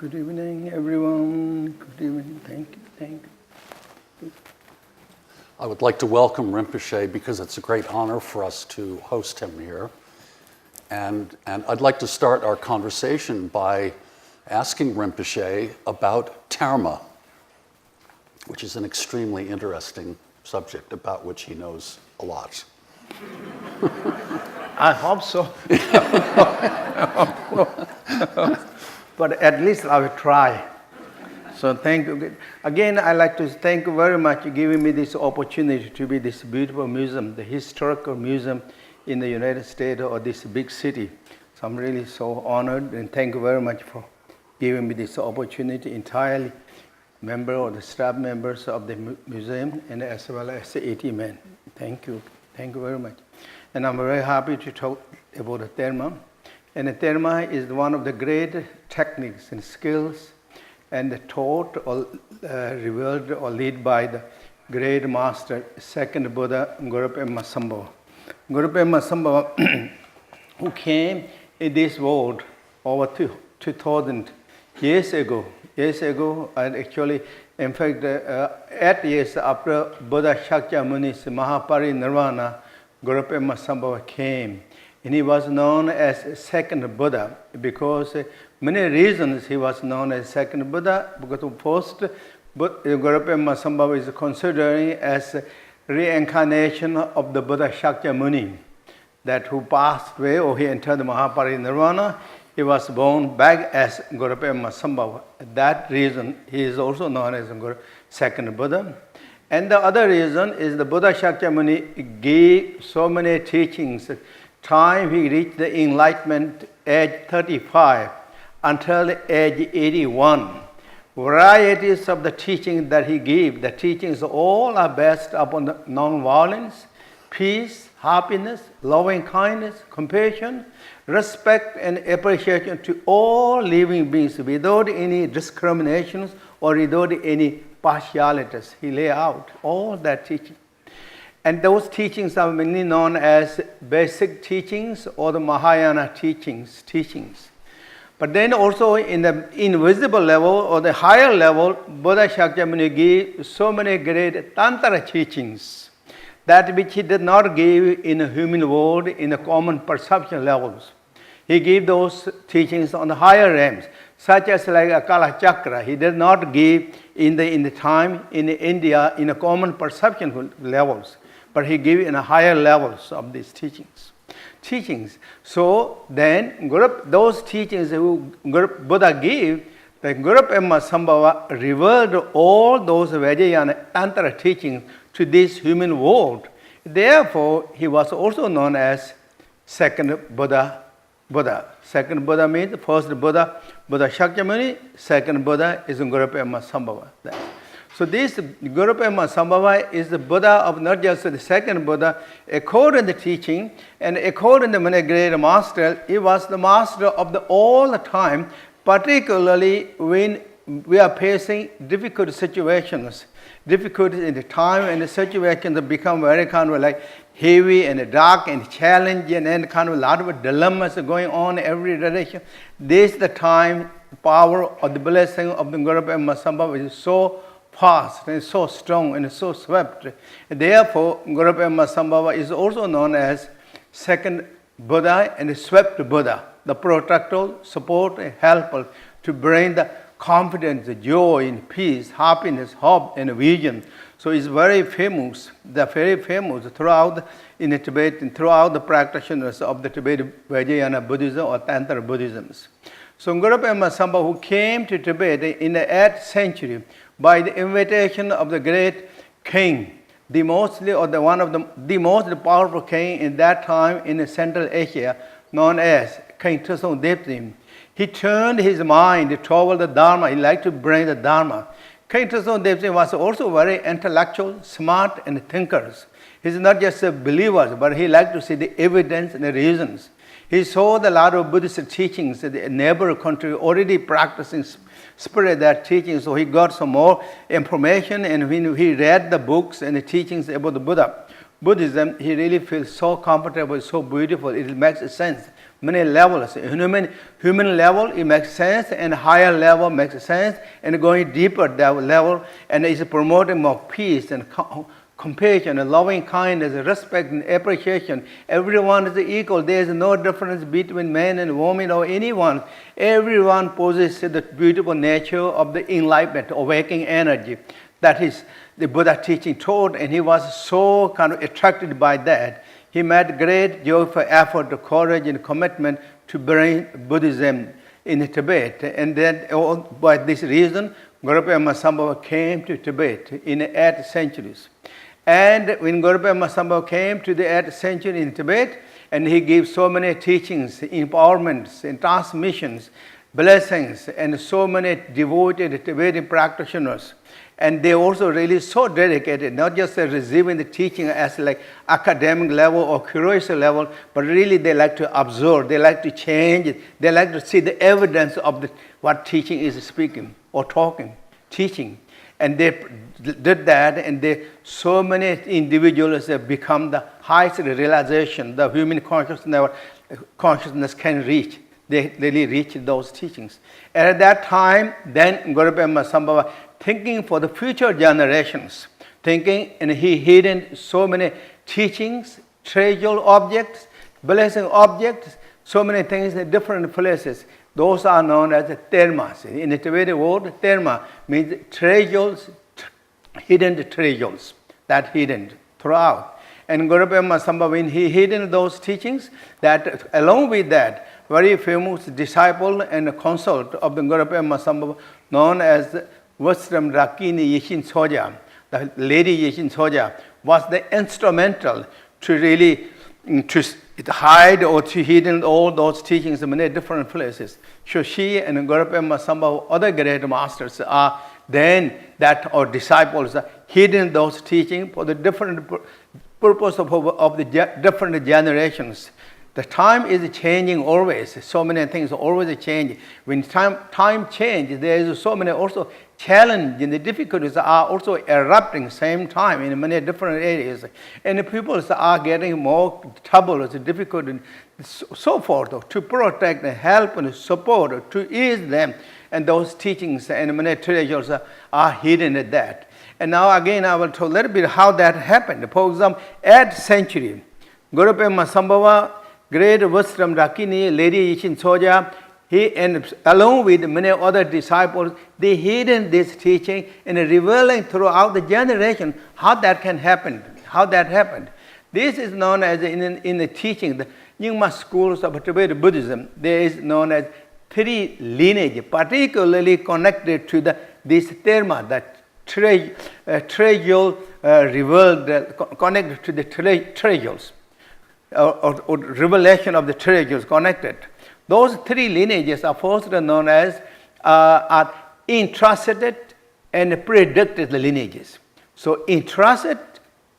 Good evening, everyone. Good evening. Thank you. I would like to welcome Rinpoche because it's a great honor for us to host him here. And I'd like to start our conversation by asking Rinpoche about Terma, which is an extremely interesting subject about which he knows a lot. I hope so. But at least I will try. So thank you. Again, I'd like to thank you very much for giving me this opportunity to be this beautiful museum, the historical museum in the United States or this big city. So I'm really so honored and thank you very much for giving me this opportunity entirely. Member or the staff members of the museum and as well as the 80 men. Thank you. Thank you very much. And I'm very happy to talk about the Terma. And the Terma is one of the great techniques and skills and taught or revealed or led by the great master, second Buddha, Guru Padmasambhava. Guru Padmasambhava, who came in this world over 2,000 years ago. And actually, in fact, 8 years after Buddha Shakyamuni's Mahaparinirvana, Guru Padmasambhava came. And he was known as second Buddha because many reasons he was known as second Buddha. Because first, Guru Padmasambhava is considering as reincarnation of the Buddha Shakyamuni, that who passed away or he entered the Mahaparinirvana. He was born back as Guru Padmasambhava. That reason he is also known as second Buddha. And the other reason is the Buddha Shakyamuni gave so many teachings. Time he reached the enlightenment age 35 until age 81. Varieties of the teachings that he gave, the teachings all are based upon the non-violence, peace, happiness, loving kindness, compassion, respect and appreciation to all living beings without any discriminations or without any partialities. He lay out all that teaching. And those teachings are mainly known as basic teachings or the Mahayana teachings. But then also in the invisible level or the higher level, Buddha Shakyamuni gave so many great Tantra teachings, that which he did not give in the human world in the common perception levels. He gave those teachings on the higher realms, such as like a Kalachakra. He did not give in the time in India in the common perception levels, but he gave in the higher levels of these teachings. So then those teachings Buddha gave, the Guru Padmasambhava revealed all those Vajrayana Tantra teachings to this human world. Therefore, he was also known as second Buddha. Second Buddha means first Buddha Shakyamuni, second Buddha is Guru Padmasambhava. So this Guru Padmasambhava is the Buddha of not just the second Buddha, according to the teaching and according to many great masters, he was the master of all the time, particularly when we are facing difficult situations. Difficulties in the time and the situations become very kind of like heavy and dark and challenging and kind of a lot of dilemmas going on in every direction. This is the time, power of the blessing of the Guru Padmasambhava is so fast and so strong and so swift. Therefore, Guru Padmasambhava is also known as second Buddha and the swift Buddha, the protector, support, and helper to bring the confidence, joy, and peace, happiness, hope, and vision. So it's very famous. They're very famous throughout in the Tibet and throughout the practitioners of the Tibetan Vajrayana Buddhism or Tantra Buddhism. So Guru Padmasambhava, who came to Tibet in the 8th century by the invitation of the great king, one of the most powerful king in that time in Central Asia, known as King Tsewang Dongyal. He turned his mind toward the dharma. He liked to bring the dharma. King Tsewang Dongyal was also very intellectual, smart, and thinkers. He's not just a believer, but he liked to see the evidence and the reasons. He saw the lot of Buddhist teachings in the neighbor country already practicing spread that teaching, so he got some more information, and when he read the books and the teachings about the Buddha, Buddhism, he really feels so comfortable, so beautiful, it makes sense. Many levels. Human level, it makes sense, and higher level makes sense, and going deeper that level, and it's promoting more peace and compassion and loving kindness, respect and appreciation. Everyone is equal. There is no difference between man and woman or anyone. Everyone possesses the beautiful nature of the enlightenment, awakening energy. That is the Buddha teaching taught, and he was so kind of attracted by that. He made great joyful effort, courage, and commitment to bring Buddhism in Tibet. And then, by this reason, Guru Padmasambhava came to Tibet in the 8th centuries. And when Guru Padmasambhava came to the 8th century in Tibet, and he gave so many teachings, empowerments, and transmissions, blessings, and so many devoted Tibetan practitioners. And they also really so dedicated, not just receiving the teaching as like academic level or curiosity level, but really they like to observe, they like to change it, they like to see the evidence of what teaching is speaking or talking, teaching. And they did that, and so many individuals have become the highest realization the human consciousness can reach. They really reach those teachings. And at that time, then Guru Padmasambhava, thinking for the future generations, and he hidden so many teachings, treasure objects, blessing objects, so many things in different places. Those are known as Termas. In the Tibetan word, Terma means treasures, hidden treasures, that hidden throughout. And Guru Padmasambhava, when he hidden those teachings, that along with that, very famous disciple and consort of the Guru Padmasambhava, known as Vasram Rakini Yeshin Soja, the lady Yeshin Soja, was the instrumental to really to hide or to hidden all those teachings in many different places. So she and Guru Padmasambhava, other great masters, are then that our disciples are hidden those teachings for the different purpose of the different generations. The time is changing always. So many things always change. When time changes, there is so many also challenges and the difficulties are also erupting same time in many different areas. And the people are getting more trouble, difficult, and so forth, to protect and help and support, to ease them. And those teachings and many treasures are hidden at that. And now again, I will talk a little bit how that happened. For example, 8th century, Guru Padmasambhava, great Vasram Rakini, Lady Yeshin Soja, he and along with many other disciples, they hidden this teaching and revealing throughout the generation how that can happen, how that happened. This is known as in the teaching, the Nyingma schools of Tibetan Buddhism, there is known as 3 lineages, particularly connected to this Terma, that treasure revealed, connected to the treasures. Or revelation of the treasures connected. Those 3 lineages are first known as are entrusted and predicted lineages. So entrusted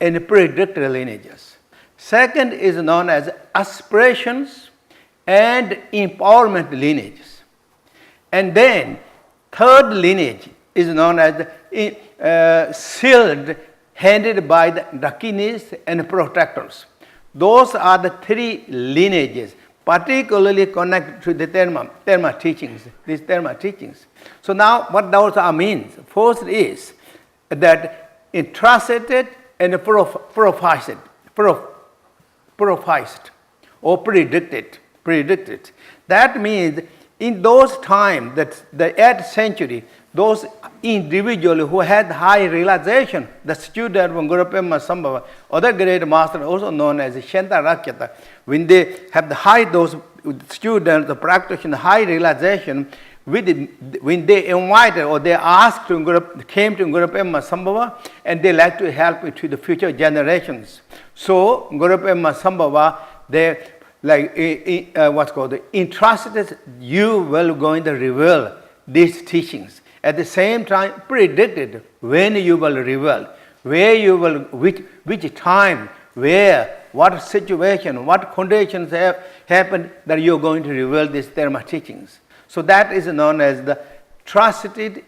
and predicted lineages. Second is known as aspirations and empowerment lineages. And then third lineage is known as sealed, handed by the Dakinis and protectors. Those are the 3 lineages, particularly connected to the Terma teachings, these Terma teachings. So now what those are means? First is that entrusted and prophesied or predicted. That means in those times, that the 8th century, those individuals who had high realization, the student from Guru Padmasambhava, other great masters also known as Shantarakyata, when they have those students, the practitioner, high realization, when they invited or they asked came to Guru Padmasambhava, and they like to help to the future generations. So Guru Padmasambhava, they what's called entrusted, you will going to reveal these teachings. At the same time, predicted when you will reveal, where you will, which time, where, what situation, what conditions have happened that you're going to reveal these Terma teachings. So that is known as the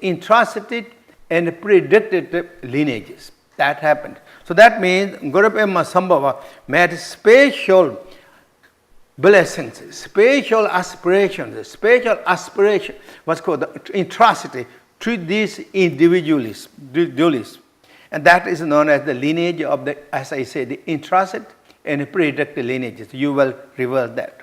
entrusted, and predicted lineages. That happened. So that means Guru Padmasambhava made special blessings, spiritual aspirations, what's called the introsity to these individualists. And that is known as the lineage of the, as I say, the introsity and predictive lineages. You will reverse that.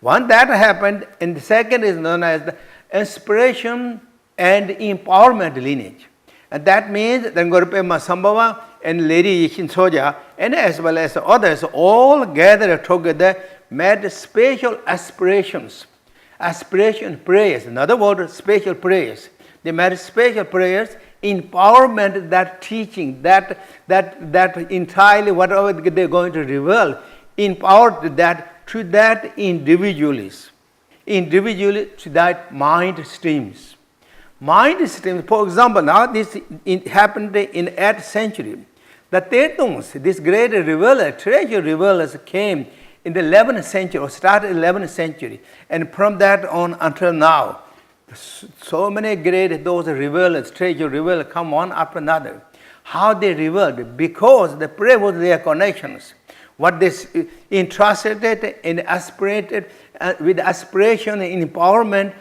Once that happened, and the second is known as the inspiration and empowerment lineage. And that means that Guru Padmasambhava and Lady Yishin Soja, and as well as others, all gathered together, made special aspirations, aspiration prayers. In other words, special prayers. They made special prayers, empowerment, that teaching, that entirely whatever they're going to reveal, empowered that to that individually to that mind streams. Mind streams, for example, now this happened in 8th century. The Tetungs, this great revealer, treasure revealers came in the 11th century, or started 11th century, and from that on until now, so many great those revealers, treasure revealers come one after another. How they revealed? Because the prayer was their connections. What they entrusted and aspirated with aspiration and empowerment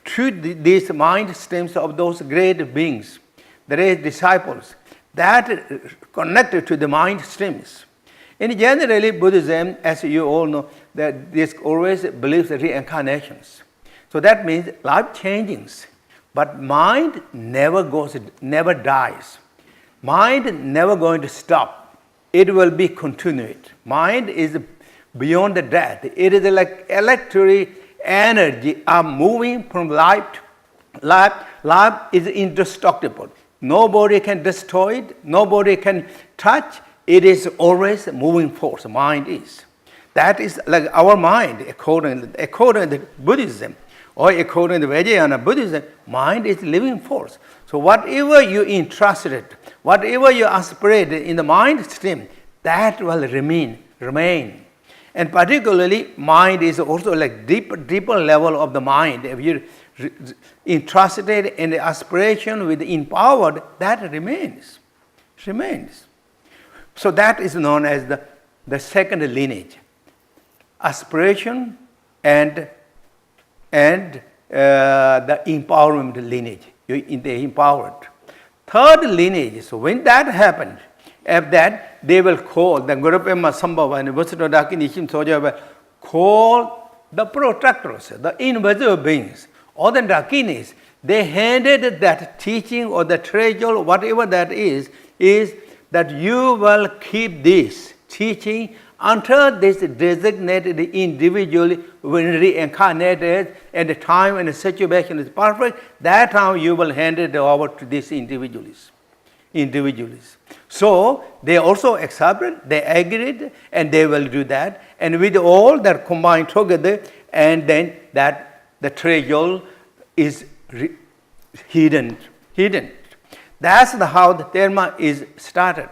through these mind streams of those great beings, the great disciples, that connected to the mind streams. And generally, Buddhism, as you all know, that this always believes in reincarnations. So that means life changings, but mind never dies. Mind never going to stop. It will be continued. Mind is beyond the death. It is like electric energy are moving from life to life. Life is indestructible. Nobody can destroy it. Nobody can touch. It is always a moving force. Mind is. That is like our mind, according to Buddhism, or according to Vajrayana Buddhism, mind is living force. So whatever you entrusted, whatever you aspirated in the mind stream, that will remain. And particularly, mind is also like deeper level of the mind. If you entrusted in the aspiration with empowered, that remains. So that is known as the second lineage. Aspiration and the empowerment lineage. They empowered. Third lineage, so when that happened, after that, they will call, the Guru Padmasambhava and Vasuddha Dakinishin Soja will call the protectors, the invisible beings, or the Dakinis. They handed that teaching or the treasure, whatever that is that you will keep this teaching until this designated individual when reincarnated and the time and the situation is perfect, that time you will hand it over to these individuals. So they also accepted, they agreed, and they will do that. And with all that combined together, and then that the treasure is hidden. That's how the Terma is started.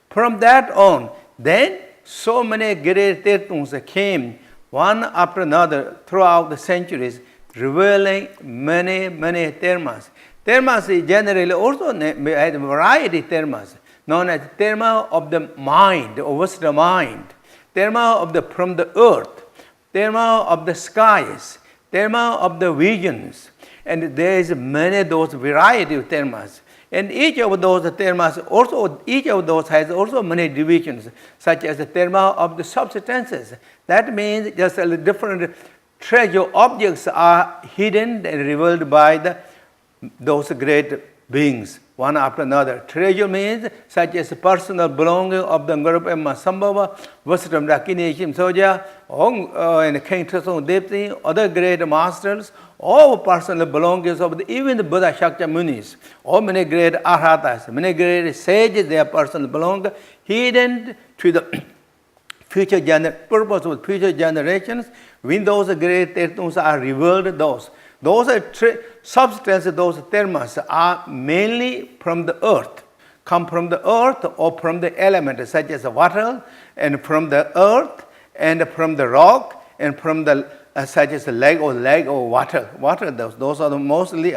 From that on, then so many great Tetungs came one after another throughout the centuries, revealing many Termas. Termas is generally also had a variety of Termas, known as Terma of the mind, or wisdom mind, Terma from the earth, Terma of the skies, Terma of the visions, and there is many of those variety of Termas. And each of those Termas also, each of those has also many divisions, such as the Terma of the substances. That means just a different treasure objects are hidden and revealed by those great beings, one after another. Treasure means such as personal belonging of the Guru Padmasambhava, Wisdom Dakinishin Soja, and Khenpo Tsewang Dongyal, other great masters, all personal belongings of even the Buddha Shakya Munis, all many great arhatas, many great sages, their personal belongings, hidden to the purpose of future generations. When those great Tetungs are revealed, those substances, those Termas are mainly from the earth, come from the earth or from the elements such as water, and from the earth, and from the rock, and from the such as the leg or water. Those are the mostly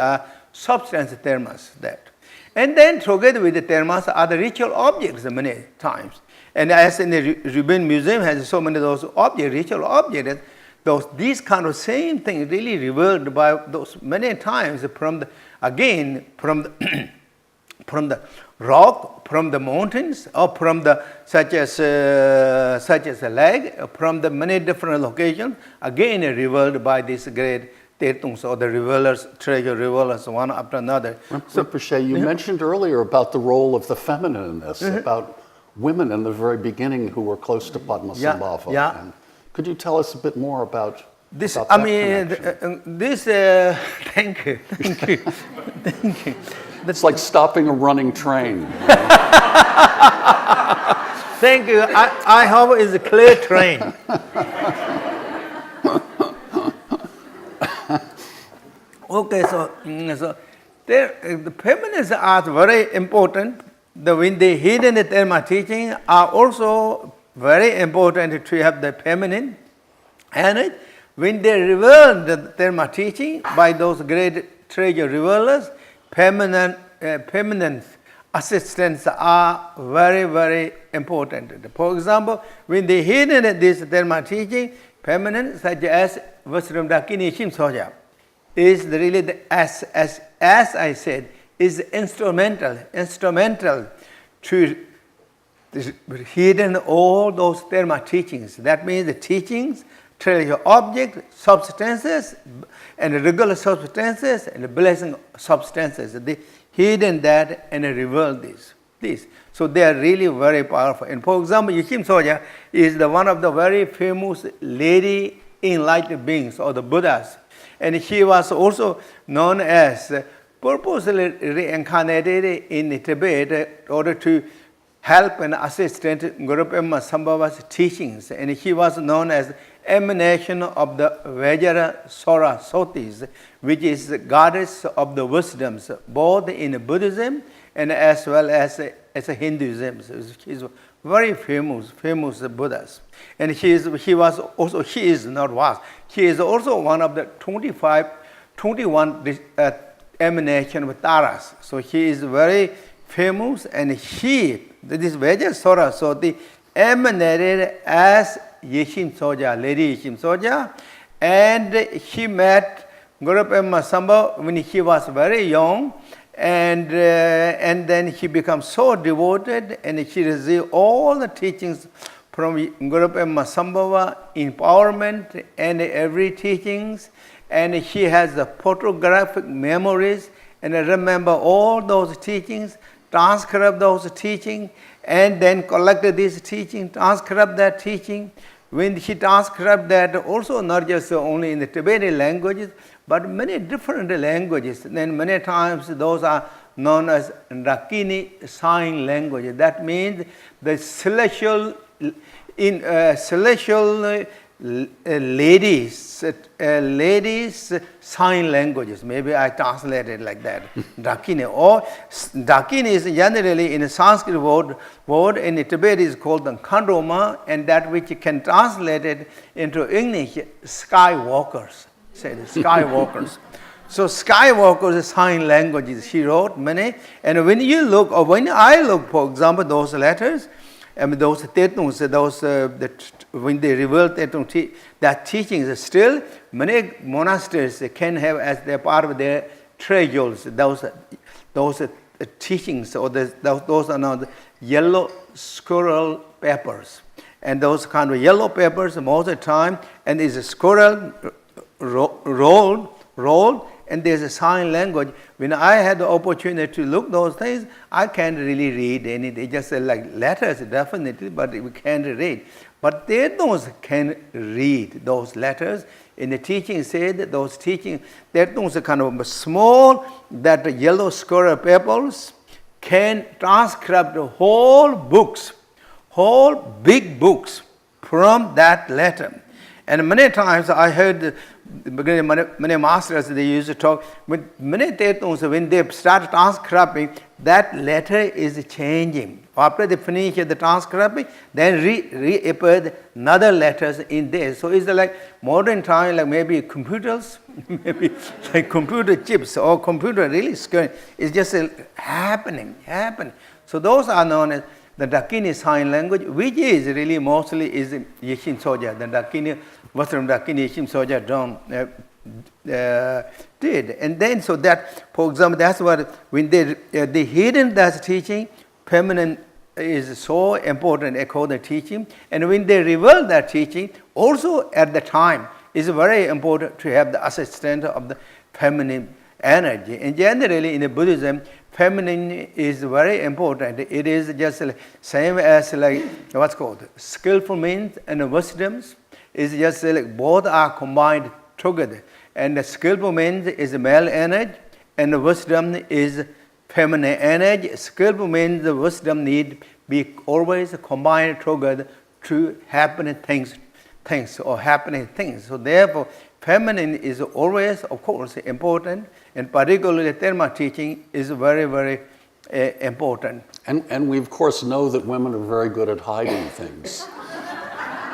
substance Termas. That. And then together with the termas are the ritual objects many times. And as in the Rubin Museum has so many of those objects, ritual objects, these kind of same things really revealed by those many times from the, again, from the, from the rock, from the mountains, or from the, such as a leg, from the many different locations, again revealed by this great Tetungs, or the revealers, treasure revealers, one after another. Rinpoche, you mentioned earlier about the role of the feminine in this, about women in the very beginning who were close to Padmasambhava. Yeah. And could you tell us a bit more about this? About I that mean, this. Thank you, thank you, thank you. It's like stopping a running train. Thank you. I hope it's a clear train. Okay, so the feminists are very important. When they hidden the Terma teaching are also very important to have the feminine. And when they reveal the Terma teaching by those great treasure revealers, feminine assistants are very, very important. For example, when they hidden this Terma teaching, feminine such as Vasram Dakini Shim Soja is really the, as I said, is instrumental to hidden all those Terma teachings. That means the teachings, treasure objects, substances, and regular substances, and blessing substances. They hidden that and reveal this. So they are really very powerful. And for example, Yishim Soja is one of the very famous lady enlightened beings, or the Buddhas. And she was also known as purposely reincarnated in Tibet in order to help and assist Guru Padmasambhava's teachings. And she was known as emanation of the Vajra Sarasatis, which is the goddess of the wisdoms, both in Buddhism and as well as Hinduism. So she's very famous Buddhas. And she is also one of the 21 emanation of Taras. So she is very famous, and this Vajra Saraswati emanated as Yeshim Soja, Lady Yeshim Soja, and she met Guru Padmasambhava when he was very young, and then he became so devoted, and she received all the teachings from Guru Padmasambhava, empowerment and every teachings, and she has the photographic memories, and remember all those teachings, transcribe those teachings, and then collected this teaching, transcribe that teaching. When she transcribed that, also not just only in the Tibetan languages, but many different languages. Then many times those are known as Dakini sign language. That means the celestial ladies sign languages. Maybe I translate it like that. Dakini. Or Dakini is generally in a Sanskrit word in Tibet is called the Khandroma, and that which can translate it into English, skywalkers. Say the skywalkers. So skywalkers is sign languages. She wrote many, and when you look, or when I look, for example, those letters, those tetungs, when they reveal tetung, that teachings still many monasteries can have as their part of their treasures. Those teachings, or those are now the yellow squirrel papers, and those kind of yellow papers most of the time, and there's a squirrel rolled, and there's a sign language. When I had the opportunity to look those things, I can't really read anything. Just like letters, definitely, but we can't read. But those can read those letters. In the teaching said that those teaching, those are kind of small, that yellow squirrel papers can transcribe the whole big books from that letter. And many times I heard many masters, they used to talk, with many Tetons, when they start transcribing, that letter is changing. After they finish the transcribing, then reappear another letters in there. So it's like modern time, like maybe computers, maybe like computer chips or computer really screen. It's just happening. So those are known as the Dakini Sign Language, which is really mostly is Yeshin Soja, the Dakini, Western Dakini Yeshin Soja did. And then so that, for example, that's what when they hidden that teaching, feminine is so important according to teaching. And when they reveal that teaching, also at the time, it's very important to have the assistant of the feminine energy. And generally in Buddhism, feminine is very important. It is just same as like what's called skillful means and wisdoms. It's just like both are combined together. And the skillful means is male energy, and the wisdom is feminine energy. Skillful means the wisdom need be always combined together to happening things or happening things. So therefore, feminine is always, of course, important, and particularly Terma teaching is very, very important. And we, of course, know that women are very good at hiding things.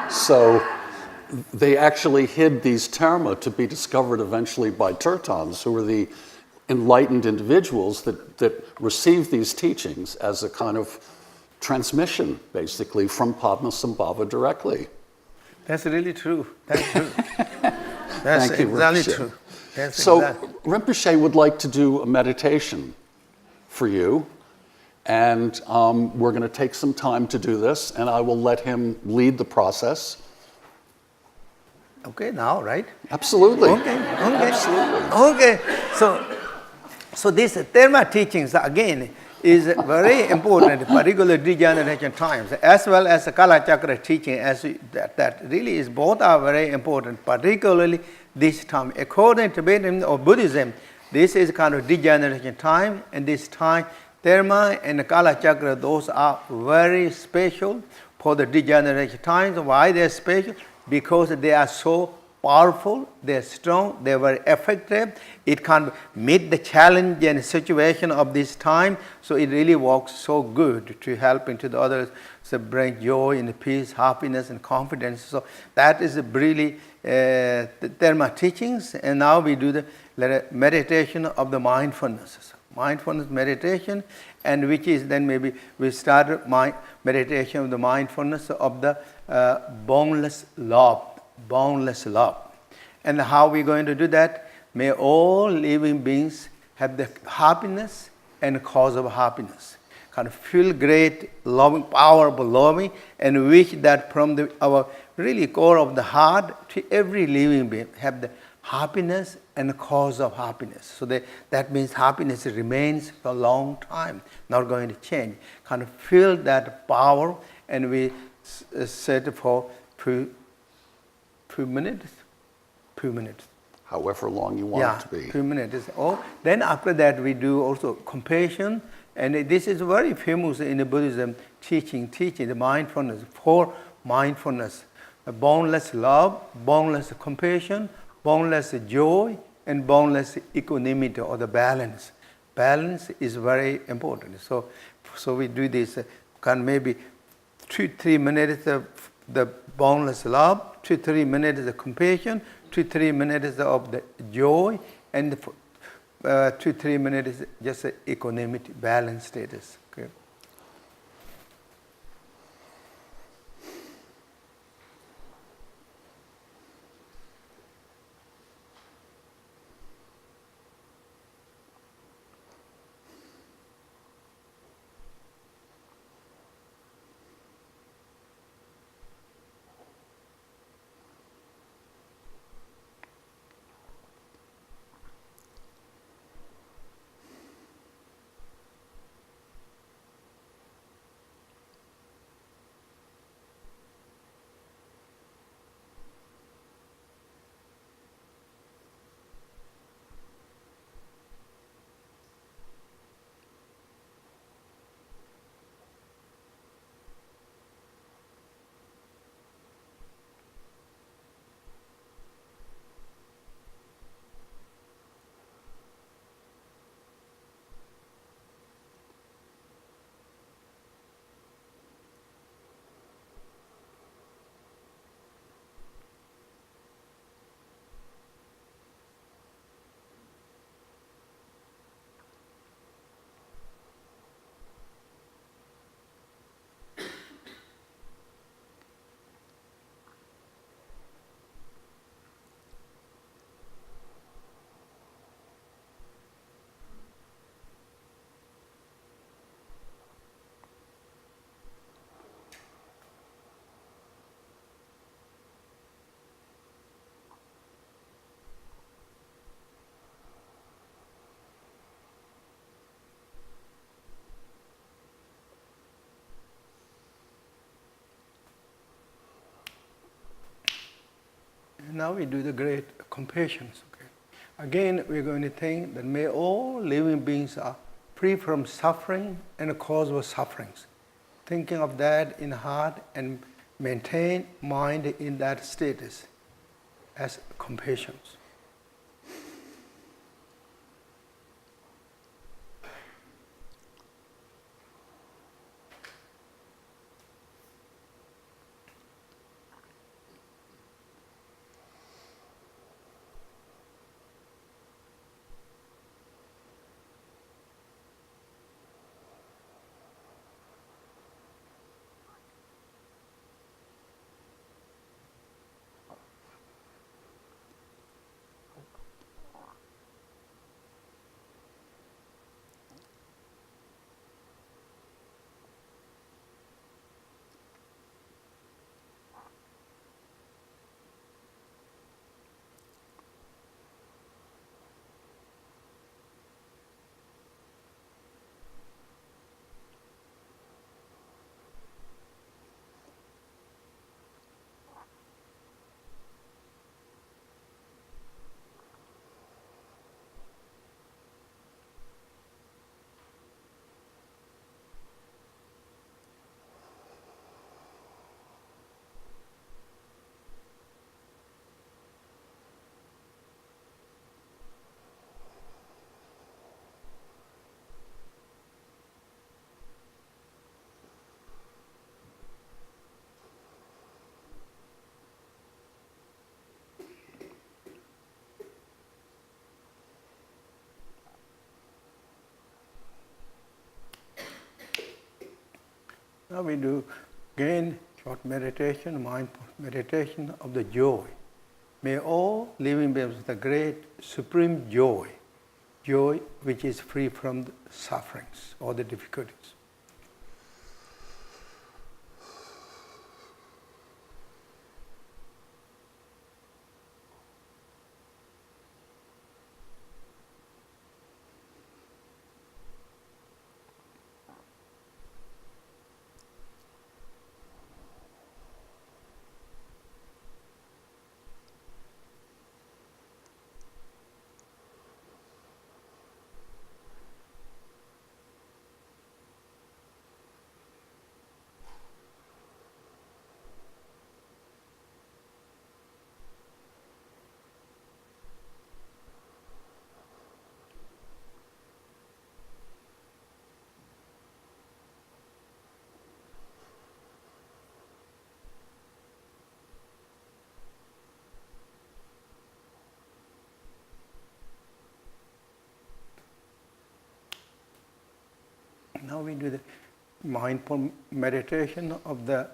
So they actually hid these Terma to be discovered eventually by Tertons, who were the enlightened individuals that received these teachings as a kind of transmission, basically, from Padmasambhava directly. That's really true. That's true. That's Thank you, exactly Rinpoche. true. That's So exactly. Rinpoche would like to do a meditation for you, and we're going to take some time to do this, and I will let him lead the process. Okay, now, right? Absolutely. Okay. Absolutely. Okay. So this Terma teachings, again, is very important, particularly degeneration times, as well as the Kalachakra teaching, that really is both are very important, particularly this time. According to Tibetan or Buddhism, this is kind of degeneration time, and this time, Terma and Kalachakra, those are very special for the degeneration times. Why they're special? Because they are so powerful, they're strong, they're very effective. It can meet the challenge and situation of this time. So it really works so good to help into the others, so bring joy and peace, happiness and confidence. So that is really the Terma teachings. And now we do the meditation of the mindfulness. Mindfulness meditation, and which is then maybe we start meditation of the mindfulness of the boundless love. Boundless love. And how we're going to do that? May all living beings have the happiness and cause of happiness. Kind of feel great, loving, powerful loving, and wish that from our really core of the heart to every living being have the happiness and cause of happiness. So that means happiness remains for a long time, not going to change. Kind of feel that power, and we set for few minutes. However long you want it to be. 2 minutes. Then after that we do also compassion, and this is very famous in the Buddhism teaching the mindfulness, for mindfulness, boundless love, boundless compassion, boundless joy, and boundless equanimity or the balance. Balance is very important. So we do this maybe 2-3 minutes of the boundless love, 2-3 minutes of compassion, 2-3 minutes of the joy, and 2-3 minutes just equanimity, balance status. Okay. Now we do the great compassions. Okay. Again, we're going to think that may all living beings are free from suffering and the cause of sufferings. Thinking of that in heart and maintain mind in that status as compassions. Now we do again short meditation, mindful meditation of the joy. May all living beings have the great supreme joy, joy which is free from the sufferings or the difficulties. Now we do the mindful meditation of the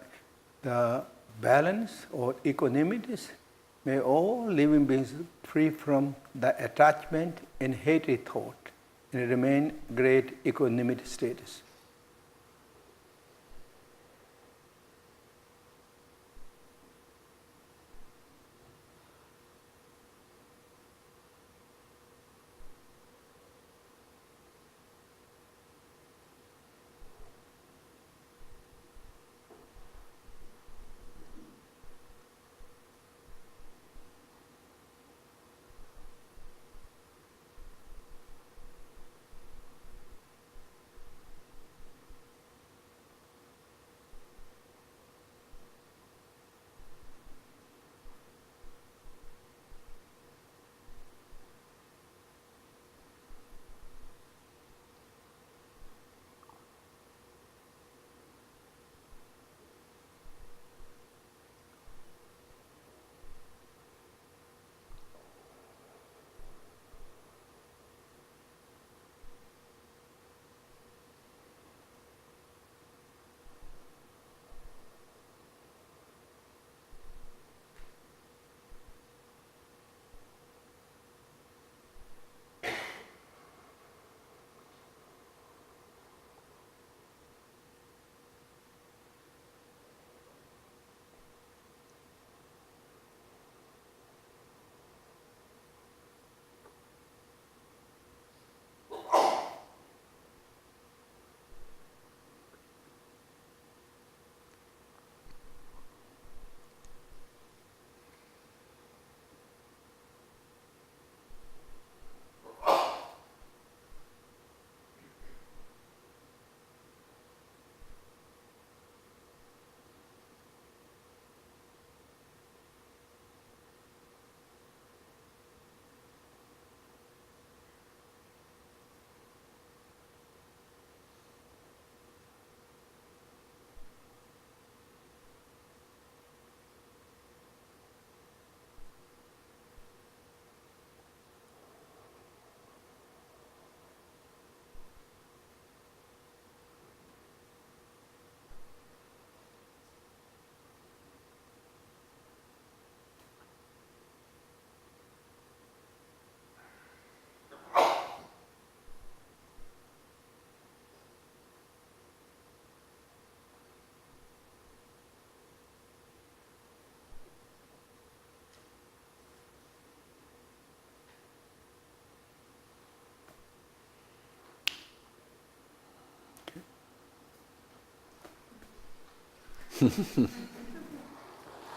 balance or equanimities. May all living beings free from the attachment and hatred thought and remain great equanimity status.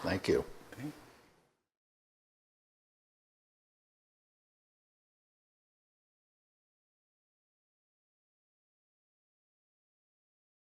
Thank you.